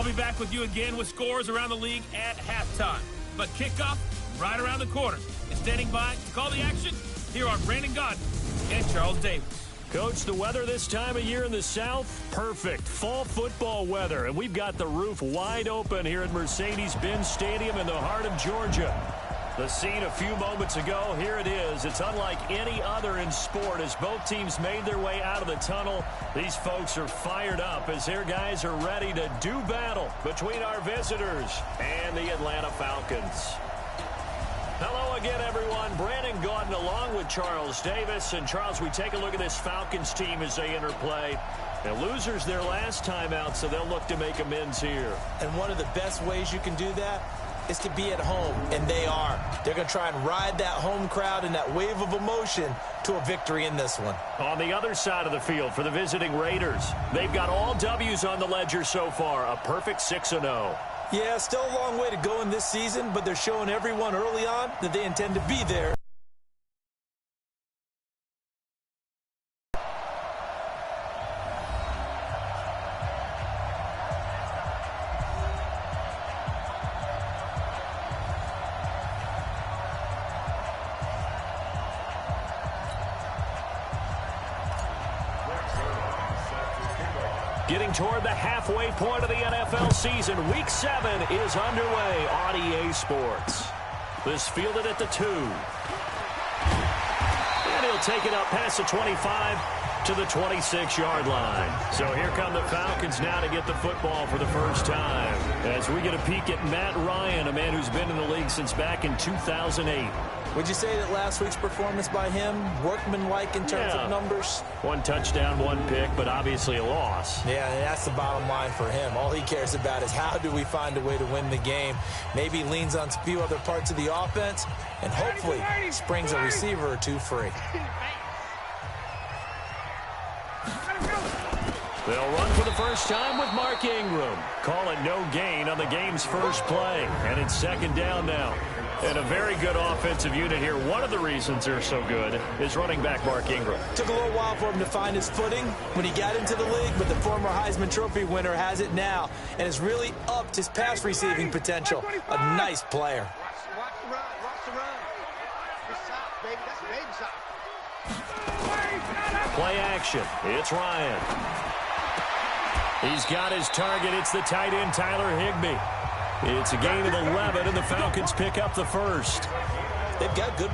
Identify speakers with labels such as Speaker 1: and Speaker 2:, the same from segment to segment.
Speaker 1: be back with you again with scores around the league at halftime. But kickoff right around the corner. And standing by to call the action, here are Brandon Godden and Charles Davis.
Speaker 2: Coach, the weather this time of year in the South, perfect. Fall football weather, and we've got the roof wide open here at Mercedes-Benz Stadium in the heart of Georgia. The scene a few moments ago, here it is. It's unlike any other in sport as both teams made their way out of the tunnel. These folks are fired up as their guys are ready to do battle between our visitors and the Atlanta Falcons. Hello again, everyone. Brandon Gaudin along with Charles Davis. And, Charles, we take a look at this Falcons team as they enter play. The losers their last time out, so they'll look to make amends here.
Speaker 3: And one of the best ways you can do that is to be at home, and they are. They're going to try and ride that home crowd and that wave of emotion to a victory in this one.
Speaker 2: On the other side of the field for the visiting Raiders, they've got all W's on the ledger so far, a perfect 6-0.
Speaker 3: Yeah, still a long way to go in this season, but they're showing everyone early on that they intend to be there.
Speaker 2: Getting toward the halfway point of the NFL season, Week 7 is underway on EA Sports. This fielded at the 2. And he'll take it up past the 25 to the 26-yard line. So here come the Falcons now to get the football for the first time. As we get a peek at Matt Ryan, a man who's been in the league since back in 2008.
Speaker 3: Would you say that last week's performance by him, workmanlike in terms of numbers?
Speaker 2: 1 touchdown, 1 pick, but obviously a loss.
Speaker 3: Yeah, that's the bottom line for him. All he cares about is how do we find a way to win the game. Maybe leans on a few other parts of the offense, and hopefully springs a receiver or two free.
Speaker 2: They'll run for the first time with Mark Ingram. Call it no gain on the game's first play. And it's second down now. And a very good offensive unit here. One of the reasons they're so good is running back Mark Ingram.
Speaker 3: Took a little while for him to find his footing when he got into the league, but the former Heisman Trophy winner has it now and has really upped his pass receiving potential. A nice player.
Speaker 4: Watch the run. Watch the run. Good shot, baby. That's a baby shot.
Speaker 2: Play action. It's Ryan. He's got his target. It's the tight end, Tyler Higbee. It's a gain of 11, and the Falcons pick up the first.
Speaker 3: They've got good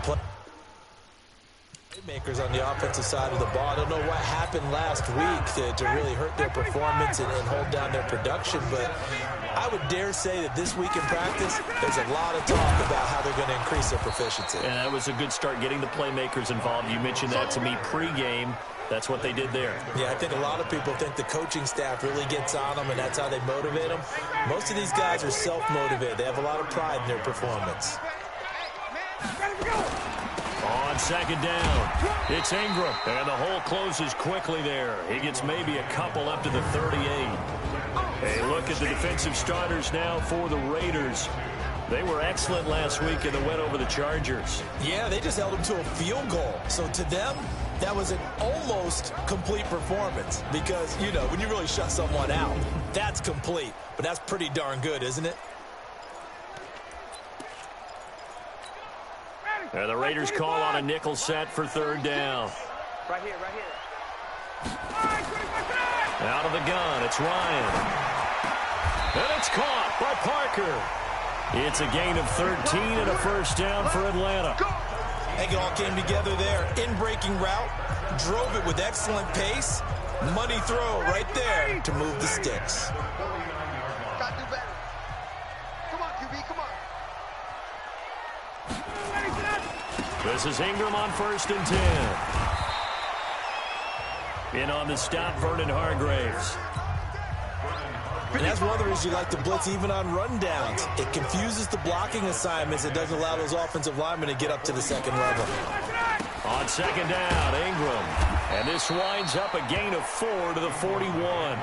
Speaker 3: playmakers on the offensive side of the ball. I don't know what happened last week to really hurt their performance and hold down their production, but I would dare say that this week in practice, there's a lot of talk about how they're going to increase their proficiency.
Speaker 2: And that was a good start getting the playmakers involved. You mentioned that to me pregame. That's what they did there.
Speaker 3: Yeah, I think a lot of people think the coaching staff really gets on them, and that's how they motivate them. Most of these guys are self-motivated. They have a lot of pride in their performance.
Speaker 2: On second down, it's Ingram, and the hole closes quickly there. He gets maybe a couple up to the 38. A look at the defensive starters now for the Raiders. They were excellent last week in the win over the Chargers.
Speaker 3: Yeah, they just held them to a field goal. So to them, that was an almost complete performance because, you know, when you really shut someone out, that's complete. But that's pretty darn good, isn't it?
Speaker 2: And the Raiders call on a nickel set for third down.
Speaker 4: Right here, right here.
Speaker 2: Out of the gun, it's Ryan. And it's caught by Parker. It's a gain of 13 and a first down for Atlanta.
Speaker 3: I think it all came together there. In-breaking route, drove it with excellent pace. Money throw right there to move the sticks.
Speaker 4: Got to do better. Come on, QB, come on.
Speaker 2: This is Ingram on 1st and 10. In on the stop, Vernon Hargraves.
Speaker 3: And that's one of the reasons you like to blitz even on rundowns. It confuses the blocking assignments. It doesn't allow those offensive linemen to get up to the second level.
Speaker 2: On second down, Ingram. And this winds up a gain of 4 to the 41.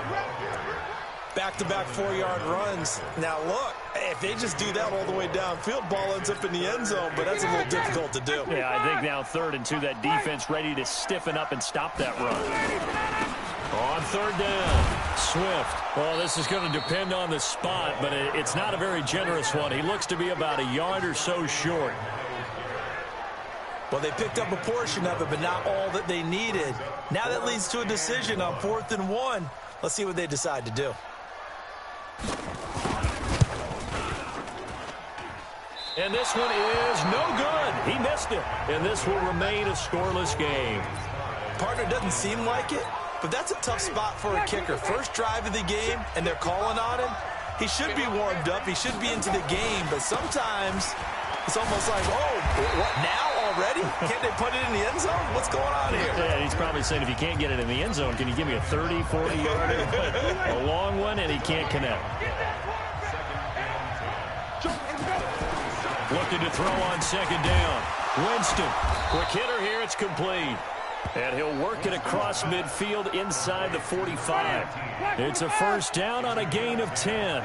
Speaker 3: Back-to-back 4-yard runs. Now, look, if they just do that all the way downfield, ball ends up in the end zone, but that's a little difficult to do.
Speaker 2: Yeah, I think now 3rd and 2, that defense ready to stiffen up and stop that run. On third down, Swift. Well, this is going to depend on the spot, but it's not a very generous one. He looks to be about a yard or so short.
Speaker 3: Well, they picked up a portion of it, but not all that they needed. Now that leads to a decision on 4th and 1. Let's see what they decide to do.
Speaker 2: And this one is no good. He missed it. And this will remain a scoreless game.
Speaker 3: Partner, doesn't seem like it, but that's a tough spot for a kicker. First drive of the game, and they're calling on him. He should be warmed up. He should be into the game, but sometimes it's almost like, oh, what, now already? Can't they put it in the end zone? What's going on here?
Speaker 2: Yeah, he's probably saying, if you can't get it in the end zone, can you give me a 30, 40-yarder? A long one, and he can't connect. Looking to throw on second down. Winston, quick hitter here, it's complete. And he'll work it across midfield inside the 45. It's a first down on a gain of 10.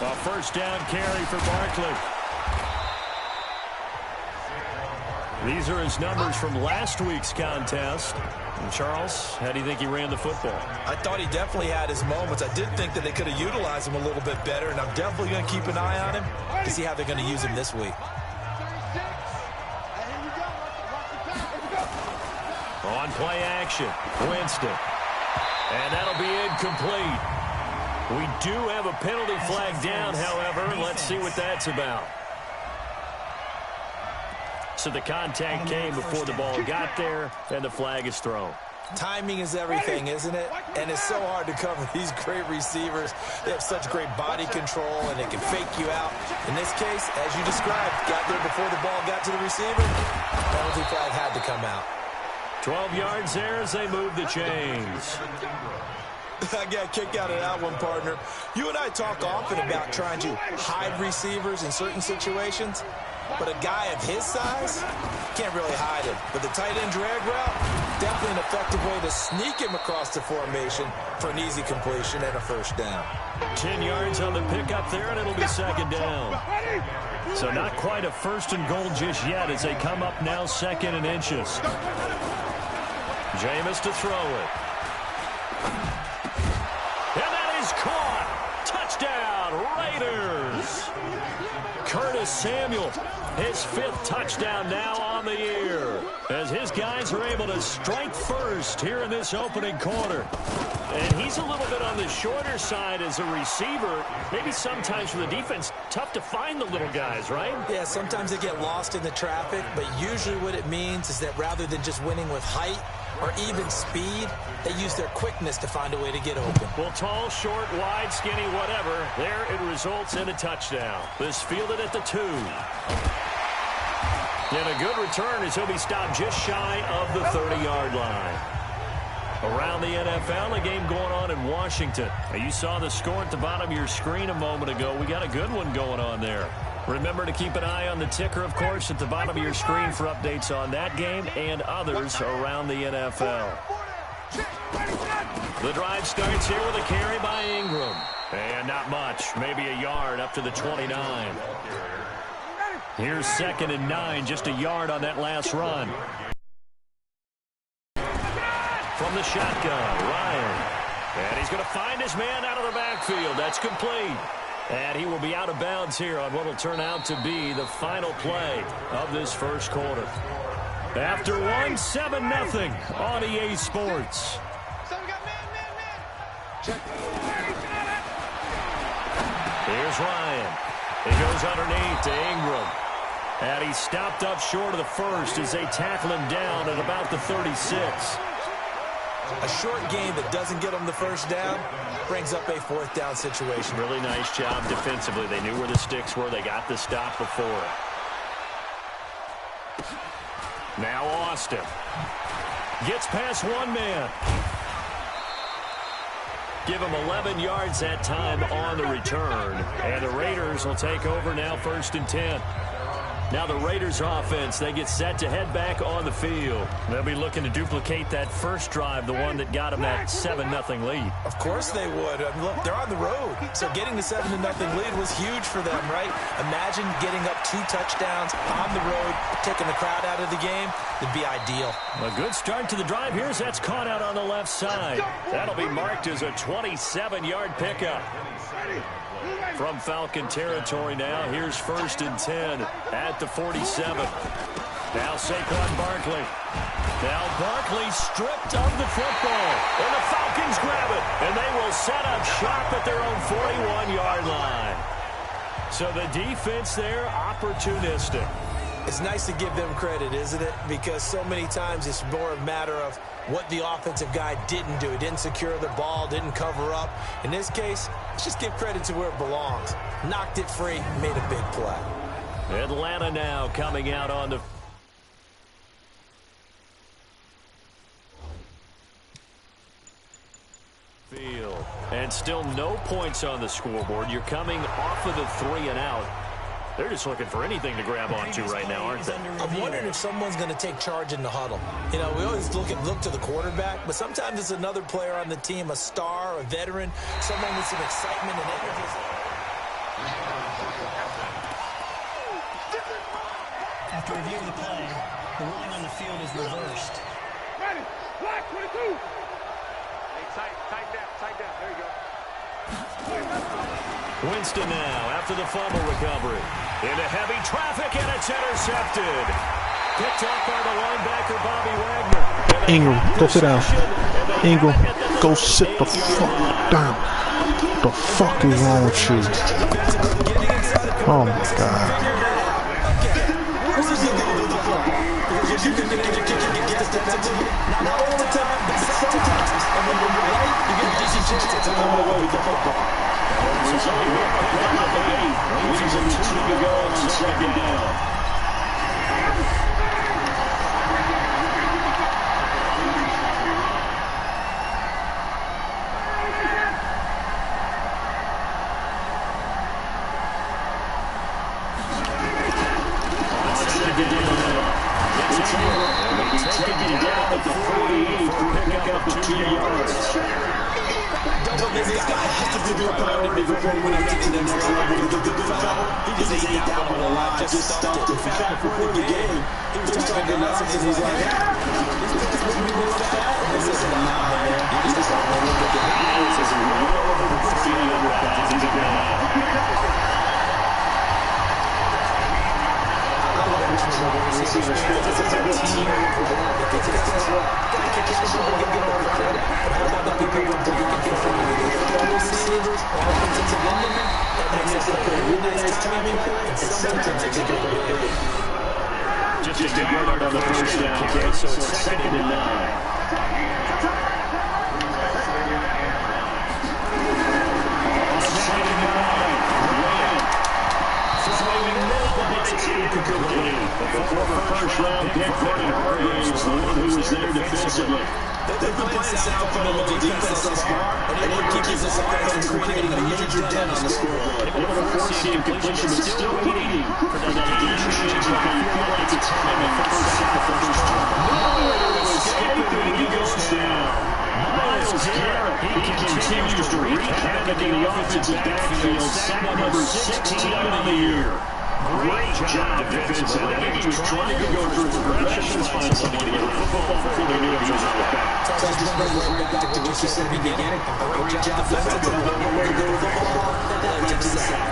Speaker 2: A first down carry for Barkley. These are his numbers from last week's contest. And Charles, how do you think he ran the football?
Speaker 3: I thought he definitely had his moments. I did think that they could have utilized him a little bit better, and I'm definitely going to keep an eye on him to see how they're going to use him this week.
Speaker 2: On play action, Winston. And that'll be incomplete. We do have a penalty flag down, however. Let's see what that's about. So the contact came before the ball got there, and the flag is thrown.
Speaker 3: Timing is everything, isn't it? And it's so hard to cover these great receivers. They have such great body control, and they can fake you out. In this case, as you described, got there before the ball got to the receiver. Penalty flag had to come out.
Speaker 2: 12 yards there as they move the chains.
Speaker 3: I got a kick out of that one, partner. You and I talk often about trying to hide receivers in certain situations, but a guy of his size can't really hide him. But the tight end drag route, definitely an effective way to sneak him across the formation for an easy completion and a first down.
Speaker 2: 10 yards on the pickup there, and it'll be second down. So not quite a first and goal just yet as they come up now second and inches. Jameis to throw it. And that is caught. Touchdown, Raiders. Curtis Samuel, his 5th touchdown now on the year, as his guys are able to strike first here in this opening quarter. And he's a little bit on the shorter side as a receiver. Maybe sometimes for the defense, tough to find the little guys, right?
Speaker 3: Yeah, sometimes they get lost in the traffic, but usually what it means is that rather than just winning with height or even speed, they use their quickness to find a way to get open.
Speaker 2: Well, tall, short, wide, skinny, whatever, there it results in a touchdown. This fielded at the 2. And a good return as he'll be stopped just shy of the 30-yard line. Around the NFL, a game going on in Washington. Now, you saw the score at the bottom of your screen a moment ago. We got a good one going on there. Remember to keep an eye on the ticker, of course, at the bottom of your screen for updates on that game and others around the NFL. The drive starts here with a carry by Ingram. And not much, maybe a yard up to the 29. Here's second and 9, just a yard on that last run. From the shotgun, Ryan. And he's going to find his man out of the backfield. That's complete. And he will be out of bounds here on what will turn out to be the final play of this first quarter. After one, 7-0 on EA Sports. Here's Ryan. He goes underneath to Ingram. And he's stopped up short of the first as they tackle him down at about the 36.
Speaker 3: A short game that doesn't get them the first down brings up a 4th down situation.
Speaker 2: Really nice job defensively. They knew where the sticks were. They got the stop before. Now Austin gets past one man. Give him 11 yards that time on the return. And the Raiders will take over now 1st and 10. Now the Raiders offense, they get set to head back on the field. They'll be looking to duplicate that first drive, the one that got them that 7-0 lead.
Speaker 3: Of course they would. I mean, look, they're on the road. So getting the 7-0 lead was huge for them, right? Imagine getting up 2 touchdowns on the road, taking the crowd out of the game. It'd be ideal.
Speaker 2: A good start to the drive here as that's caught out on the left side. That'll be marked as a 27-yard pickup. From Falcon territory now, here's 1st and 10 at the 47. Now Saquon Barkley. Now Barkley stripped of the football. And the Falcons grab it. And they will set up shop at their own 41-yard line. So the defense there, opportunistic.
Speaker 3: It's nice to give them credit, isn't it? Because so many times it's more a matter of what the offensive guy didn't do. He didn't secure the ball, didn't cover up. In this case, let's just give credit to where it belongs. Knocked it free, made a big play.
Speaker 2: Atlanta now coming out on the field. And still no points on the scoreboard. You're coming off of the 3 and out. They're just looking for anything to grab onto right now, aren't they?
Speaker 3: I'm wondering if someone's going to take charge in the huddle. You know, we always look to the quarterback, but sometimes it's another player on the team, a star, a veteran, someone with some excitement and energy.
Speaker 5: After review of the play, the ruling on the field is reversed.
Speaker 6: Ready, black 22.
Speaker 4: Hey, tight down. There you go.
Speaker 2: Winston now after the fumble recovery. Into heavy traffic, and it's intercepted. Picked up by the linebacker, Bobby Wagner.
Speaker 7: Ingram, go sit down. Ingram, go sit the fuck down. The fuck is wrong with you? Oh my God.
Speaker 2: Taken down at the 48 for a pickup of 2 yards.
Speaker 8: This guy has to do a priority before we get to the next level. The foul, he just ate that one alive, just stuffed it. Before the game, he was talking nonsense, and he's like, this is a nah, man. You just don't know what the guy is. It's well over 300 pounds. He's a guy. This is a team.
Speaker 2: Just a yard on the first down. Okay, so it's 2nd and 9. The former first-round pick, Madden-HockAHoe, is the one who was there defensively.
Speaker 8: They've been playing sound fundamental defense thus far, and able to keep this offense from creating a major dent on the scoreboard.
Speaker 2: Able to force the incompletion, but still waiting for that game change when you feel like it's time in the first half of the first term. No escape, and he goes down. Myles Garrett, he continues to wreak havoc in the offensive backfield. Sack number 16 on the year. Great job defensively. I think he was trying to go through the progressions, find somebody to get the football before they knew it was out of back.
Speaker 8: Tells you right back to what you said at the beginning. Great job defensively. Where to go with the football, that gets the sack.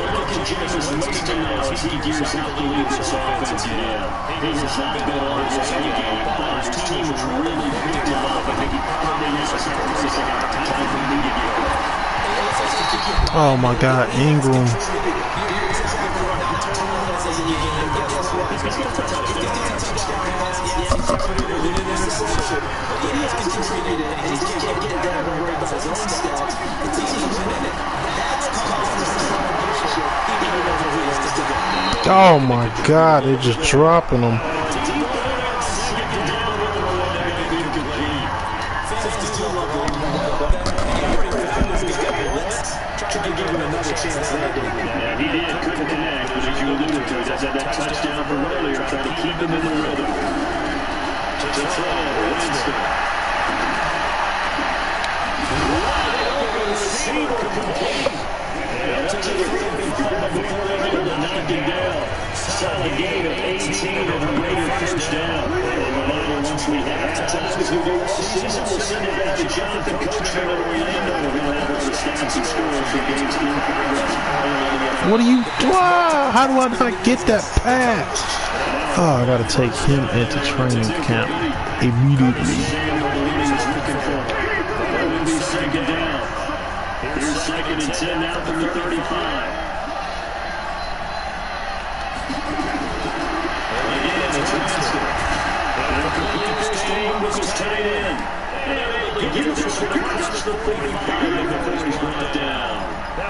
Speaker 2: Look at James Winston now as he gears out to lead this offense again. He has not been on his A game, but his team has really picked him up. I think he probably is a sacrifice time for him to get going.
Speaker 7: Oh my God, Ingram. Oh my God, they're just dropping them.
Speaker 8: to give him another chance that day.
Speaker 9: Yeah, he did. Couldn't connect, but as you alluded to, that's that touchdown from earlier, trying to keep him in the rhythm. To throw, Winston. Wide open receiver complete. Yeah, that's a big play before they're able to knock him down. Solid gain of 18 and a Raider first down. Once we have halftime, as we do all season, we'll send it back to Jonathan Coachman in Orlando. We're going to have the stats and scores for games in progress.
Speaker 7: What are you doing? How do I not get that pass? Oh, I got to take him into training camp immediately.
Speaker 9: Second down. Here's 2nd and 10 now from the 35. Again, it's Winston. Was tight end. And able to get this one across the 45 before he's brought down.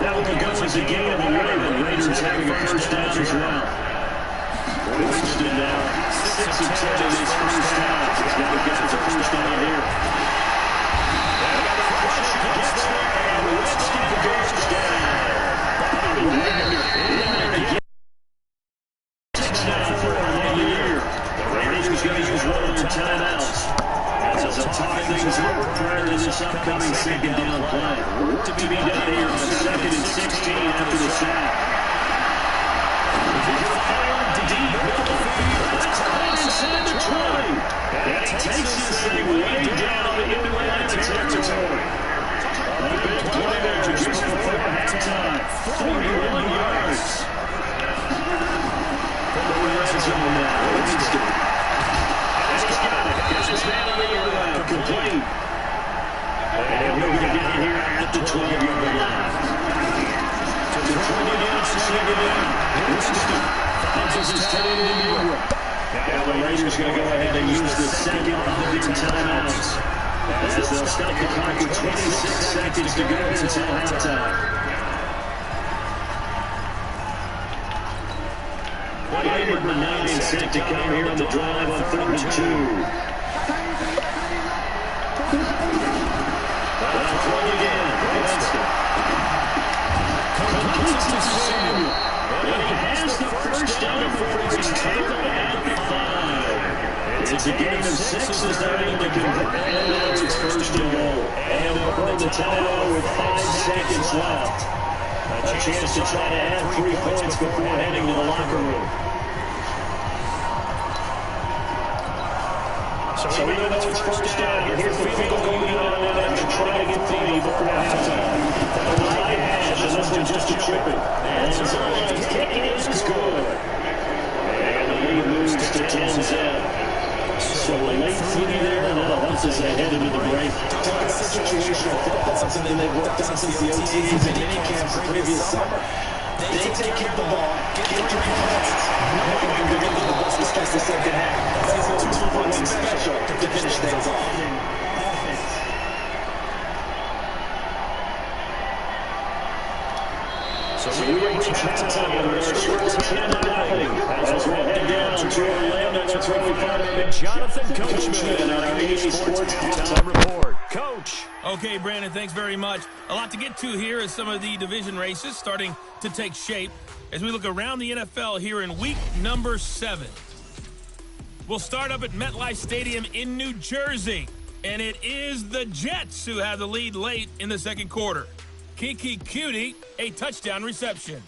Speaker 9: That will go as a gain of 11. Raiders having a first down as well. Winston now 6 of 10 in his first half. He's got to get the first down here. Gets there, and Winston goes down. Touchdown for him on the year. The Raiders going to use one of their timeouts. As they'll talk things over prior to this upcoming second down play. Work to be done here on 2nd and 16 after the sack. Fired deep with the field. That's caught inside the 20. That takes this thing way down into Atlanta territory. A big play there just before halftime. 41 yards. From the red zone now. Winston. Complete. And we're going to get here at the 12-yard line. To the 20-yard second down. Winston finds his tight end in Europe. Now the Raiders going to go ahead and use the second of their timeouts. As they'll stop the clock with 26 seconds to go until halftime. Play number 9 set to come here on the drive on 3rd and 2. It's a game of 6 as they're able to convert, and now it's 1st and goal. And they'll burn the timeout with 5 seconds left. A chance to try to add 3 points before heading to the locker room. So even though it's first down, here's the field goal unit on that to try to get 3 before halftime. The right hash, and this one's just a tripping. And Zion's kicking is good. And the lead moves to 10-7. So a late 3 there, and that'll help us ahead into the break.
Speaker 8: Talk about situational football. That's something they've worked on since the OTAs and mini camps the previous summer. They take care of the ball, get 3 points. Nothing can begin to the bus to start the second half. That's a 2-point special to finish things off.
Speaker 9: So we reach halftime and we're short 10-0 as we'll head down to Orlando. That's where we find Jonathan Coachman on our EA Sports halftime report. Coach.
Speaker 1: Okay, Brandon, thanks very much. A lot to get to here as some of the division races starting to take shape as we look around the NFL here in week number 7. We'll start up at MetLife Stadium in New Jersey, and it is the Jets who have the lead late in the second quarter. Kiki Cutie, a touchdown reception.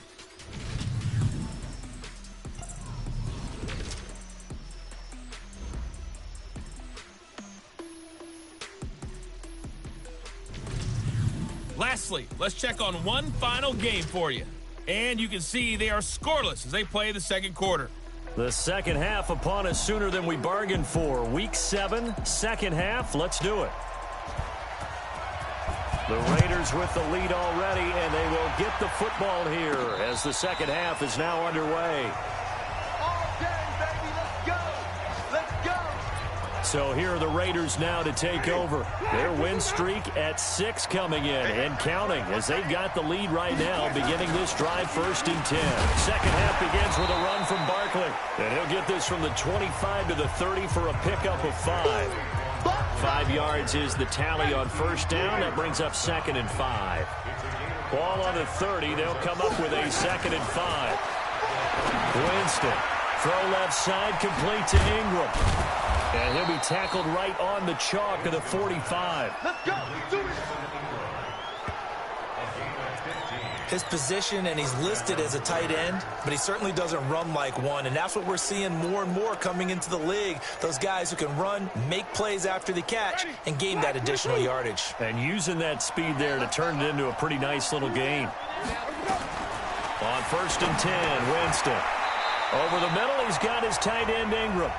Speaker 1: Lastly, let's check on one final game for you. And you can see they are scoreless as they play the second quarter.
Speaker 2: The second half upon us sooner than we bargained for. Week 7, second half. Let's do it. The Raiders with the lead already, and they will get the football here as the second half is now underway.
Speaker 4: All day, baby. Let's go. Let's go.
Speaker 2: So here are the Raiders now to take over. Their win streak at 6 coming in and counting as they've got the lead right now beginning this drive 1st and 10. Second half begins with a run from Barkley. And he'll get this from the 25 to the 30 for a pickup of 5. 5 yards is the tally on 1st down. That brings up 2nd and 5. Ball on the 30. They'll come up with a 2nd and 5. Winston. Throw left side, complete to Ingram. And he'll be tackled right on the chalk of the 45.
Speaker 4: Let's go. Do it.
Speaker 3: His position, and he's listed as a tight end, but he certainly doesn't run like one, and that's what we're seeing more and more coming into the league. Those guys who can run, make plays after the catch, and gain that additional yardage.
Speaker 2: And using that speed there to turn it into a pretty nice little gain. On 1st and 10, Winston. Over the middle, he's got his tight end, Ingram.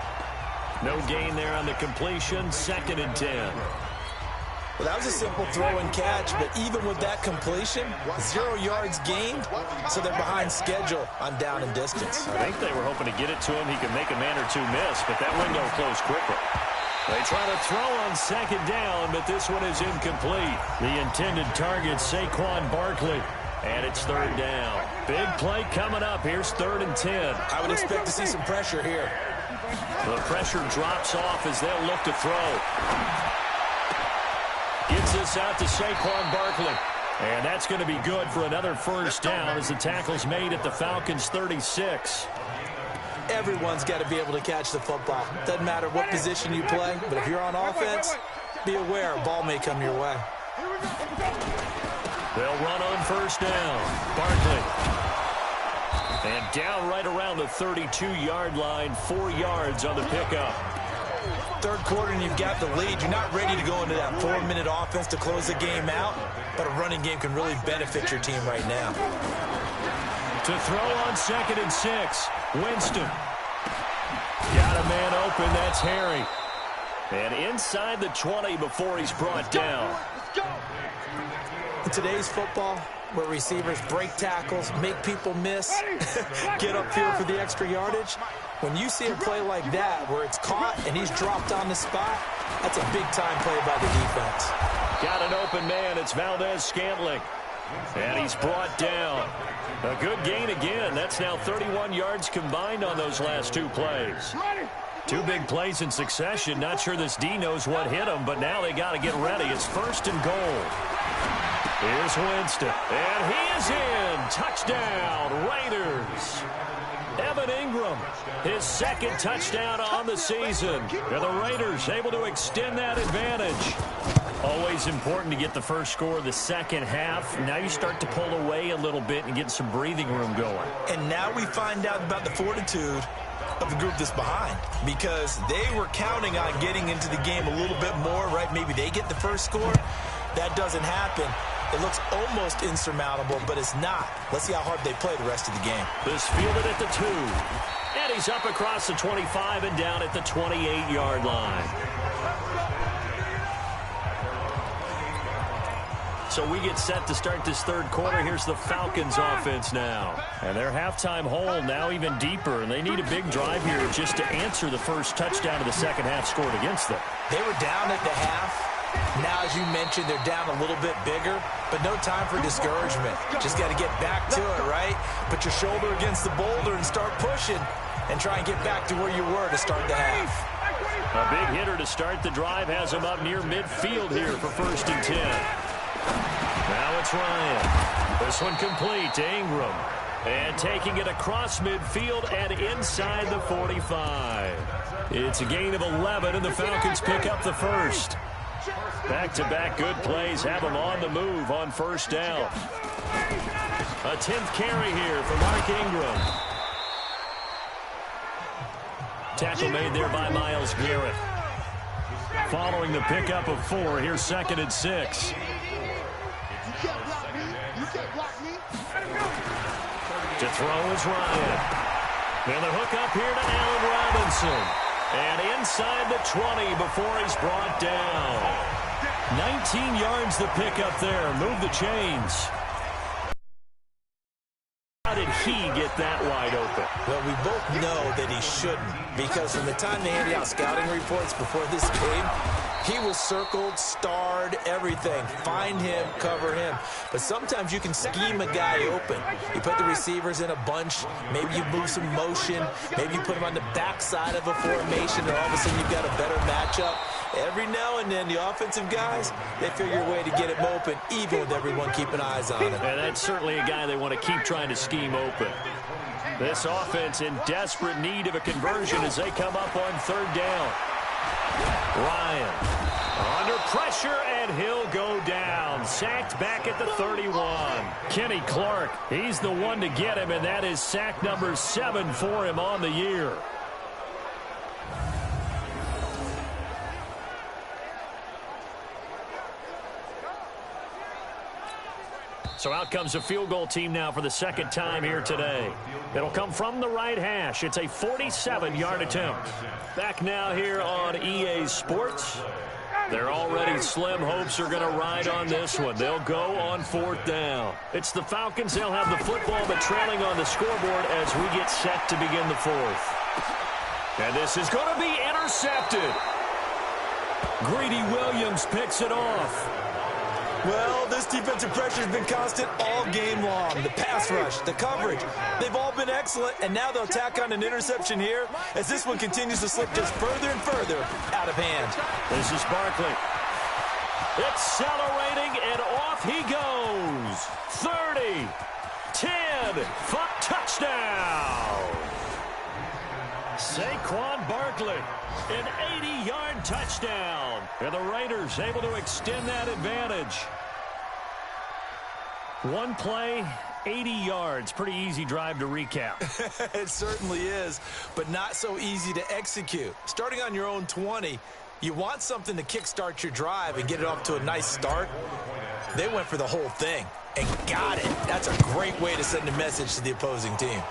Speaker 2: No gain there on the completion, 2nd and 10.
Speaker 3: Well, that was a simple throw and catch, but even with that completion, 0 yards gained, so they're behind schedule on down and distance.
Speaker 2: I think they were hoping to get it to him. He could make a man or two miss, but that window closed quickly. They try to throw on 2nd down, but this one is incomplete. The intended target, Saquon Barkley. And it's 3rd down. Big play coming up. Here's 3rd and 10.
Speaker 3: I would expect to see some pressure here.
Speaker 2: The pressure drops off as they'll look to throw. Gets this out to Saquon Barkley. And that's going to be good for another 1st down as the tackle's made at the Falcons' 36.
Speaker 3: Everyone's got to be able to catch the football. Doesn't matter what position you play, but if you're on offense, be aware a ball may come your way.
Speaker 2: They'll run on 1st down. Barkley. And down right around the 32-yard line, 4 yards on the pickup.
Speaker 3: 3rd quarter and you've got the lead. You're not ready to go into that 4-minute offense to close the game out, but a running game can really benefit your team right now.
Speaker 2: To throw on 2nd and 6, Winston. Got a man open, that's Harry. And inside the 20 before he's brought down.
Speaker 3: In today's football, where receivers break tackles, make people miss, get upfield for the extra yardage, when you see a play like that where it's caught and he's dropped on the spot, that's a big-time play by the defense.
Speaker 2: Got an open man. It's Valdez-Scantling. And he's brought down. A good gain again. That's now 31 yards combined on those last 2 plays. 2 big plays in succession. Not sure this D knows what hit him, but now they got to get ready. It's 1st and goal. Here's Winston, and he is in. Touchdown, Raiders. Evan Ingram, his 2nd touchdown on the season. And the Raiders able to extend that advantage. Always important to get the first score of the second half. Now you start to pull away a little bit and get some breathing room going.
Speaker 3: And now we find out about the fortitude of the group that's behind, because they were counting on getting into the game a little bit more, right? Maybe they get the first score. That doesn't happen. It looks almost insurmountable, but it's not. Let's see how hard they play the rest of the game.
Speaker 2: This fielded at the 2. And he's up across the 25 and down at the 28-yard line. So we get set to start this 3rd quarter. Here's the Falcons offense now. And their halftime hole now even deeper. And they need a big drive here just to answer the first touchdown of the second half scored against them.
Speaker 3: They were down at the half. Now, as you mentioned, they're down a little bit bigger, but no time for discouragement. Just got to get back to it, right? Put your shoulder against the boulder and start pushing and try and get back to where you were to start the half.
Speaker 2: A big hitter to start the drive has him up near midfield here for 1st and 10. Now it's Ryan. This one complete to Ingram. And taking it across midfield and inside the 45. It's a gain of 11, and the Falcons pick up the 1st. Back-to-back good plays have them on the move on 1st down. A 10th carry here for Mark Ingram. Tackle made there by Myles Garrett. Following the pickup of 4, here's 2nd and 6. To throw is Ryan. And the hook up here to Allen Robinson. And inside the 20 before he's brought down. 19 yards the pickup there. Move the chains. How did he get that wide open?
Speaker 3: Well, we both know that he shouldn't, because from the time they handed out scouting reports before this game, He was circled, starred, everything. Find him, cover him. But sometimes you can scheme a guy open. You put the receivers in a bunch. Maybe you move some motion. Maybe you put him on the backside of a formation, and all of a sudden you've got a better matchup. Every now and then, the offensive guys, they figure a way to get him open, even with everyone keeping eyes on him.
Speaker 2: And that's certainly a guy they want to keep trying to scheme open. This offense in desperate need of a conversion as they come up on third down. Ryan under pressure, and he'll go down. Sacked back at the 31. Kenny Clark, he's the one to get him, and that is sack number 7 for him on the year. So out comes a field goal team now for the second time here today. It'll come from the right hash. It's a 47-yard attempt. Back now here on EA Sports. Their already slim hopes are going to ride on this one. They'll go on fourth down. It's the Falcons. They'll have the football, but trailing on the scoreboard as we get set to begin the fourth. And this is going to be intercepted. Greedy Williams picks it off.
Speaker 3: Well, this defensive pressure has been constant all game long. The pass rush, the coverage, they've all been excellent, and now they'll tack on an interception here as this one continues to slip just further and further out of hand.
Speaker 2: This is Barkley. Accelerating, and off he goes. 30, 10, touchdown. Saquon Barkley, an 80-yard touchdown. And the Raiders able to extend that advantage. One play, 80 yards. Pretty easy drive to recap.
Speaker 3: It certainly is, but not so easy to execute. Starting on your own 20, you want something to kickstart your drive and get it off to a nice start. They went for the whole thing and got it. That's a great way to send a message to the opposing team.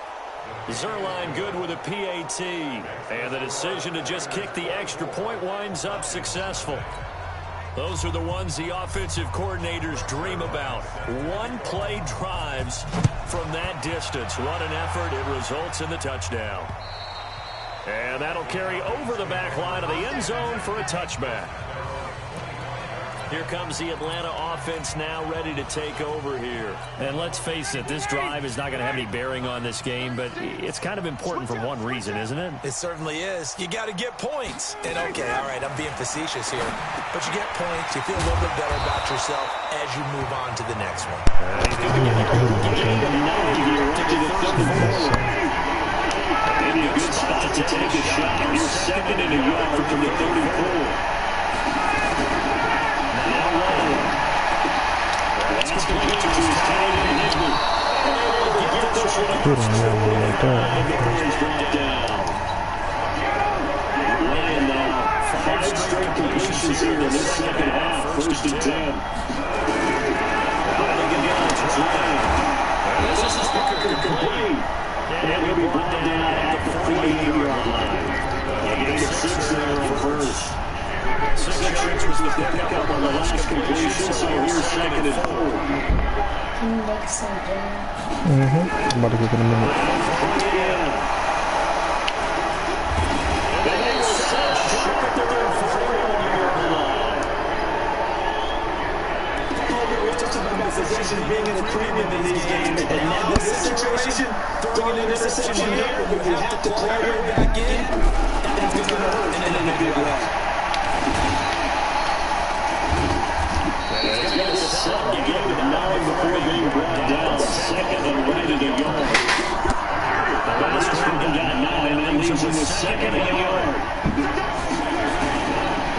Speaker 2: Zerline good with a PAT. And the decision to just kick the extra point winds up successful. Those are the ones the offensive coordinators dream about. One-play drives from that distance. What an effort. It results in the touchdown. And that'll carry over the back line of the end zone for a touchback. Here comes the Atlanta offense now ready to take over here. And let's face it, this drive is not going to have any bearing on this game, but it's kind of important for one reason, isn't it?
Speaker 3: It certainly is. You got to get points. And, okay, all right, I'm being facetious here. But you get points, you feel a little bit better about yourself as you move on to the next one.
Speaker 9: Maybe a good spot to take a shot. You're second and a yard from the 34.
Speaker 7: Good on that one like that.
Speaker 9: Ryan now, 5 straight completions here in this second half. First and 10. This is Parker complete. And he'll be brought down at the 48-yard line. He gets 6 there on first. 6 yards was the pickup on the last completion, so here's second and 4.
Speaker 7: I'm about to go in a minute.
Speaker 8: Possession being in a premium in these games, and now this situation, throwing an interception here, you have to play right back in. That's going to hurt, and in a big way.
Speaker 9: Before being brought down, second and right at a yard. The last one got 9, and that leaves him with second and a yard.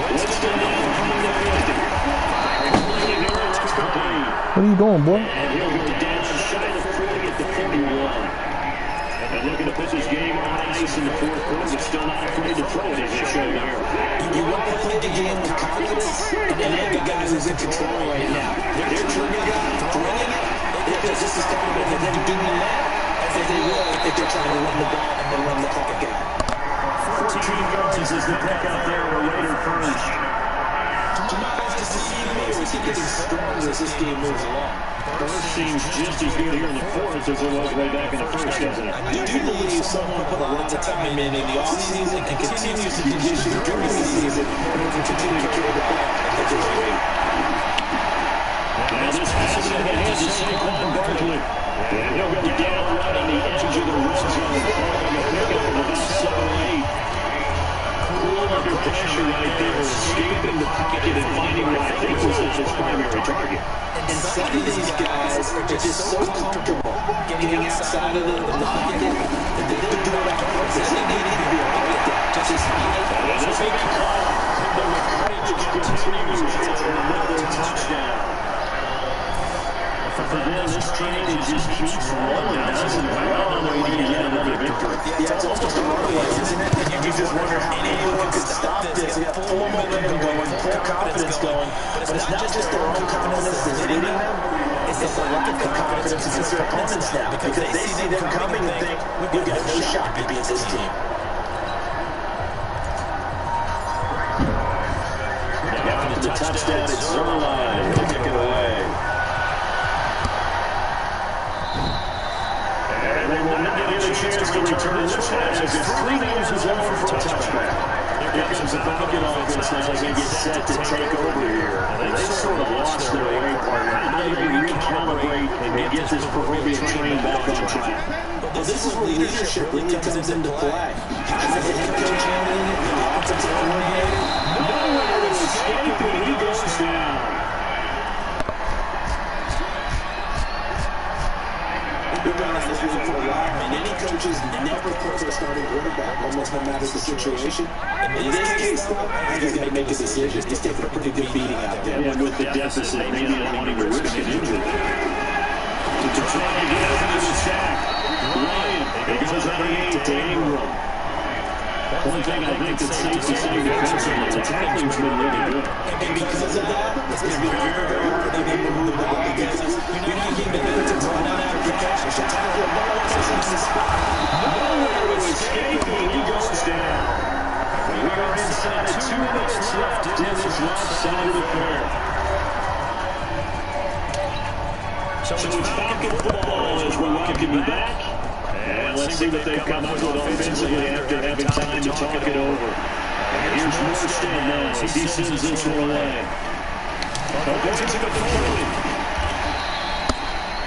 Speaker 9: Let's go down from the 50.
Speaker 7: What are you doing, boy?
Speaker 9: And he'll go down shy of 40 at the 41. And looking to put this game on ice in the fourth quarter, but still not afraid to throw it as they show here.
Speaker 8: You want to play the game with confidence, and every guy who's in control right now. Their trigger guy throwing it, this is starting to them doing that as they will if they're trying to run the ball and then run the clock out.
Speaker 9: 14 yards is the pick out there, a Raider first.
Speaker 8: Just deceiving me, or is he getting stronger as this game moves along?
Speaker 9: First seems just as good here in the fourth as it was way back in the first, doesn't it?
Speaker 8: I do believe someone put a lot of time in the offseason and continues to condition during the season in order to continue to carry the ball at this rate.
Speaker 9: Now this pass is in the hands of Saquon Barkley. And he'll go down right on the edge of the red zone, following a pickup of about 7 or 8. Cool under pressure right there, escaping the pocket and finding what I think was his primary target.
Speaker 8: And some of these guys are just so comfortable getting outside of the pocket that they don't do it on purpose. They need to be able to get that. Just
Speaker 9: that's a big call. The coverage continues. It's another touchdown. For them, this train just keeps rolling, doesn't it? Right on their way to get another victory.
Speaker 8: Yeah, it's almost a runaway, isn't it? You just wonder how anyone could stop this. They got full momentum going, full confidence going. But it's not just their own confidence that's hitting them. It's the lack of confidence against their opponents now. Because they see them coming and think, we've got no shot to beat this team.
Speaker 9: After the touchdown, it's Zerline to kick it away. And they will not get a chance to return this pass as it's 3 games is over for a touchback. Here comes the Falcon offense now as they get set to take over here. And they sort of lost their way, partner. How do they recalibrate and get this proverbial train back on track?
Speaker 8: Well, this is where leadership really comes into play. Has the head coach handling it? The offensive coordinator?
Speaker 9: Nowhere to escape, and he goes down.
Speaker 8: We've been on this league for a while, and any coaches never put their starting quarterback, almost no matter the situation. In this case, though, he's got to make a decision. He's taking a pretty good beating out there.
Speaker 9: And with the deficit, maybe not wanting to risk an injury. To try to get out of the sack. Ryan, it goes out of 8 to Ingram. One thing I think that's safe to say defensively, the tackling's been really good.
Speaker 8: And because of that, it's been very, very hard for them to move the ball because you're not getting the defensive run out after the catch. You should tackle it. No one else is in the spot.
Speaker 9: Nowhere to escape, and he goes down. We are inside of 2 minutes left in this left side of the field. So it's Falcon football as we welcome you back. And let's see what they've come up with offensively after having time to talk it over. And here's Morstead now. He sends this one away. Going to the 40.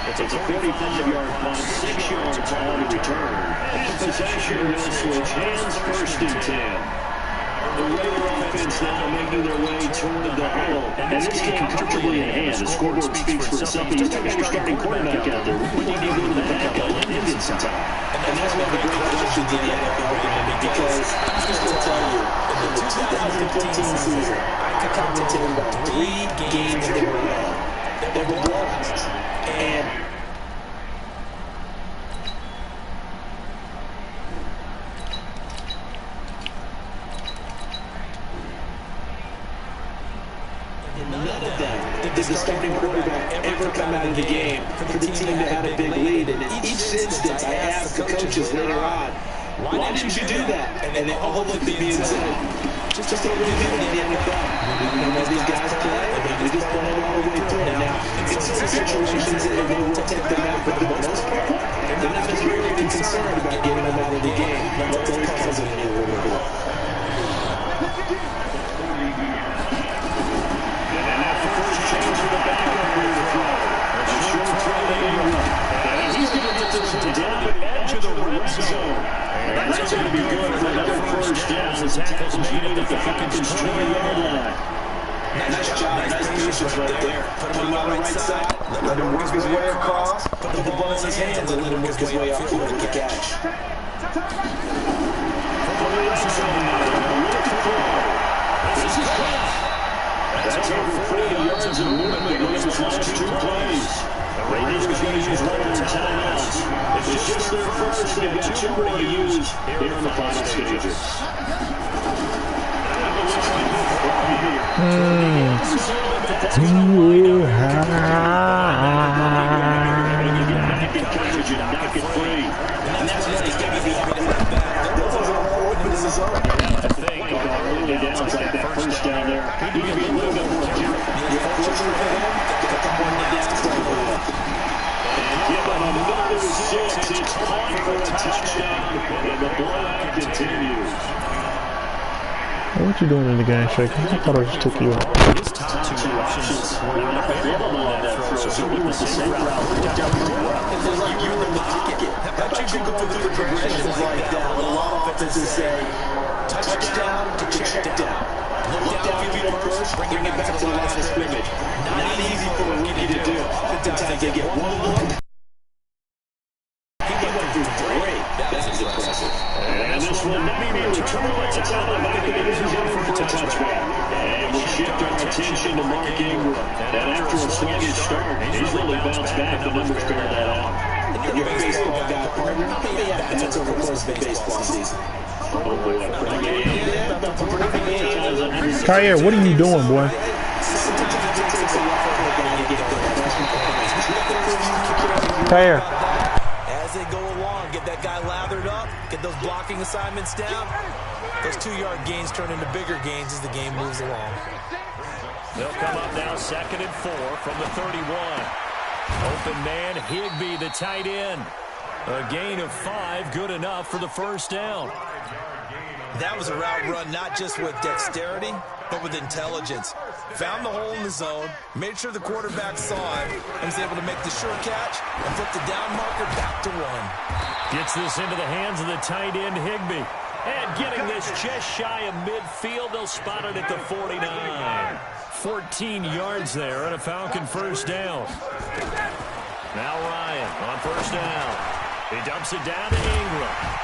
Speaker 9: It's a 45-yard punt, 6 yards on the return. And possession will switch hands, 1st and 10. The Raider offense now making their way toward the huddle. And this game comfortably in hand. The scoreboard speaks for itself. You still got your starting quarterback out there. When do you go to the backup? Let him get some time.
Speaker 8: And that's one of the great questions in the NFL game because I'm just going to tell you, in the 2015 season, I could count to 10 about 3 games in a row. They were blowouts. And none of them did the starting quarterback ever come out of the game for the team that had a big lead. And in each instance, I asked the coaches later on, why didn't you do that? And they all looked at me and said, just don't really do it in the NFL. We know these guys play, and we just play it all the way through. Now, in some situations, they will take them out, but for the most part, they're not as really concerned about getting them out of the game. That's always puzzling me a little bit.
Speaker 9: He's going to get this one down the edge of the red zone. And that's going to be good for another 1st down. The tackle's made at the Falcons' 20-yard line.
Speaker 8: Nice job, nice patience right there. Put him on the right side, let him work his way across, put the ball in his hands, and let him work his way up forward to catch.
Speaker 9: That's over 40 yards of movement in his last 2 plays. The Raiders are going to use one of their timeouts. It's just their first. They've got 2 more to use here in the final stages. Knock it free. And that's what he's going to be. I think early downs like that 1st down there, he can be a little bit 6. It's caught for a touchdown, and the blowout continues.
Speaker 7: What you doing in the game, Shake? I thought I just took you out.
Speaker 2: His top two options were not available on that throw, so he went the same route.
Speaker 8: You're in the pocket. How about you go through the progressions like that? A lot of offenses say, touchdown to check down. Look downfield first, bring it back to the line of scrimmage. Not easy for a rookie to do. Oftentimes they get one look. He went through great. That's impressive.
Speaker 9: And this will not be returned. It's out of the back of the end zone for a touchback. And we shift our attention to Mark Ingram. And after a sluggish start, he's really bounced back. The numbers bear that out.
Speaker 8: Your baseball guy, partner. That's over close to baseball season.
Speaker 9: Oh, boy.
Speaker 7: Kyer, what are you doing, boy? Kyer.
Speaker 3: As they go along, get that guy lathered up, get those blocking assignments down. Those 2-yard gains turn into bigger gains as the game moves along.
Speaker 2: They'll come up now 2nd and 4 from the 31. Open man, Higbee, the tight end. A gain of 5, good enough for the first down.
Speaker 3: That was a route run not just with dexterity, but with intelligence. Found the hole in the zone, made sure the quarterback saw it, and was able to make the sure catch and flip the down marker back to 1.
Speaker 2: Gets this into the hands of the tight end, Higbee. And getting this just shy of midfield, they'll spot it at the 49. 14 yards there and a Falcon first down. Now Ryan on first down. He dumps it down to Ingram.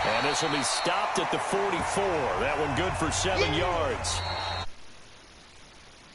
Speaker 2: And this will be stopped at the 44. That one good for 7 yards.